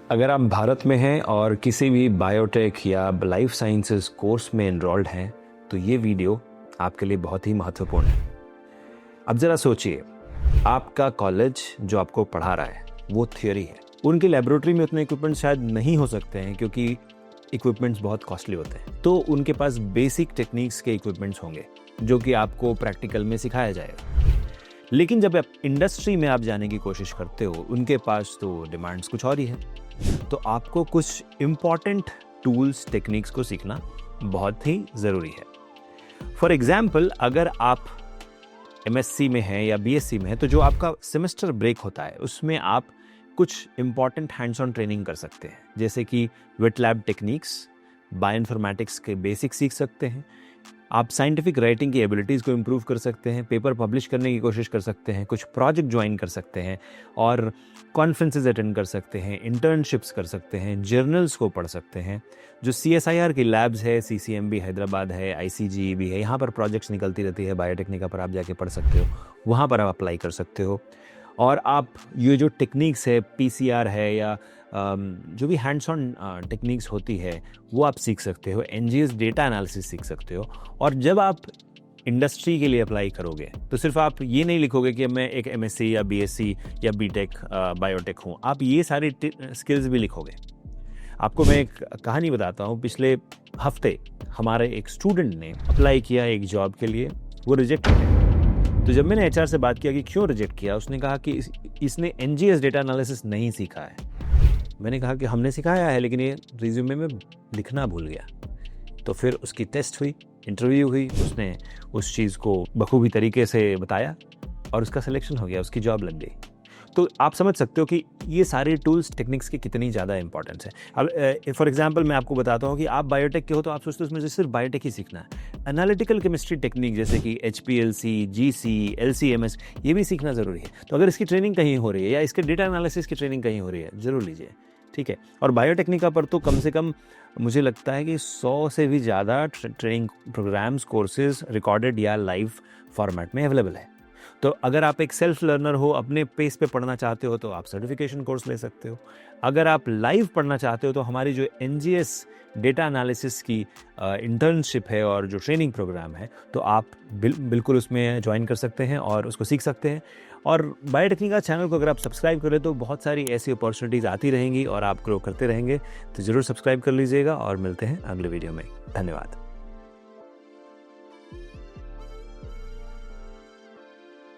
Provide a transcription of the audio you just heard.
अगर आप भारत में हैं और किसी भी बायोटेक या लाइफ साइंसेज कोर्स में एनरोल्ड हैं तो ये वीडियो आपके लिए बहुत ही महत्वपूर्ण है। अब ज़रा सोचिए, आपका कॉलेज जो आपको पढ़ा रहा है वो थियोरी है। उनकी लेबोरेटरी में उतने इक्विपमेंट्स शायद नहीं हो सकते हैं क्योंकि इक्विपमेंट्स बहुत कॉस्टली होते हैं। तो उनके पास बेसिक टेक्निक्स के इक्विपमेंट्स होंगे जो कि आपको प्रैक्टिकल में सिखाया जाएगा। लेकिन जब आप इंडस्ट्री में जाने की कोशिश करते हो, उनके पास तो डिमांड्स कुछ और ही है। तो आपको कुछ इम्पॉर्टेंट टूल्स, टेक्निक्स को सीखना बहुत ही ज़रूरी है। फॉर एग्जाम्पल, अगर आप MSc में हैं या BSc में हैं तो जो आपका सेमेस्टर ब्रेक होता है उसमें आप कुछ इम्पॉर्टेंट हैंड्स ऑन ट्रेनिंग कर सकते हैं, जैसे कि वेट लैब टेक्निक्स, बायोइन्फॉर्मेटिक्स के बेसिक सीख सकते हैं। आप साइंटिफिक राइटिंग की एबिलिटीज़ को इम्प्रूव कर सकते हैं, पेपर पब्लिश करने की कोशिश कर सकते हैं, कुछ प्रोजेक्ट ज्वाइन कर सकते हैं और कॉन्फ्रेंसेज अटेंड कर सकते हैं, इंटर्नशिप्स कर सकते हैं, जर्नल्स को पढ़ सकते हैं। जो CSIR की लैब्स है, CCMB हैदराबाद है, ICG भी है, यहाँ पर प्रोजेक्ट्स निकलती रहती है, बायोटेक्निका पर आप जाके पढ़ सकते हो, वहाँ पर आप अप्लाई कर सकते हो। और आप ये जो टेक्निक्स है, PCR है या जो भी हैंड्स ऑन टेक्निक्स होती है वो आप सीख सकते हो। NGS डेटा एनालिसिस सीख सकते हो। और जब आप इंडस्ट्री के लिए अप्लाई करोगे तो सिर्फ आप ये नहीं लिखोगे कि मैं एक MSc या BSc या BTech बायोटेक हूँ, आप ये सारी स्किल्स भी लिखोगे। आपको मैं एक कहानी बताता हूँ। पिछले हफ्ते हमारे एक स्टूडेंट ने अप्लाई किया एक जॉब के लिए, वो रिजेक्ट हो गया। तो जब मैंने HR से बात किया कि क्यों रिजेक्ट किया, उसने कहा कि इसने NGS डेटा एनालिसिस नहीं सीखा है। मैंने कहा कि हमने सिखाया है लेकिन ये रिज्यूमे में लिखना भूल गया। तो फिर उसकी टेस्ट हुई, इंटरव्यू हुई, उसने उस चीज़ को बखूबी तरीके से बताया और उसका सिलेक्शन हो गया, उसकी जॉब लग गई। तो आप समझ सकते हो कि ये सारे टूल्स, टेक्निक्स की कितनी ज़्यादा इंपॉर्टेंस है। अब फॉर एग्जांपल मैं आपको बताता हूँ कि आप बायोटेक के हो तो आप सोचते हो उसमें से सिर्फ बायोटेक ही सीखना है। एनालिटिकल केमिस्ट्री टेक्निक जैसे कि HPLC, GC, LC-MS ये भी सीखना ज़रूरी है। तो अगर इसकी ट्रेनिंग कहीं हो रही है या इसके डेटा एनालिसिस की ट्रेनिंग कहीं हो रही है, ज़रूर लीजिए, ठीक है। और बायोटेक्निका पर तो कम से कम मुझे लगता है कि 100 से भी ज़्यादा ट्रेनिंग प्रोग्राम्स, कोर्सेज रिकॉर्डेड या लाइव फॉर्मेट में अवेलेबल है। तो अगर आप एक सेल्फ लर्नर हो, अपने पेस पे पढ़ना चाहते हो तो आप सर्टिफिकेशन कोर्स ले सकते हो। अगर आप लाइव पढ़ना चाहते हो तो हमारी जो NGS डेटा एनालिसिस की इंटर्नशिप है और जो ट्रेनिंग प्रोग्राम है तो आप बिल्कुल उसमें ज्वाइन कर सकते हैं और उसको सीख सकते हैं। और बायोटेक्निका चैनल को अगर आप सब्सक्राइब करें तो बहुत सारी ऐसी अपॉर्चुनिटीज़ आती रहेंगी और आप ग्रो करते रहेंगे। तो ज़रूर सब्सक्राइब कर लीजिएगा और मिलते हैं अगले वीडियो में। धन्यवाद।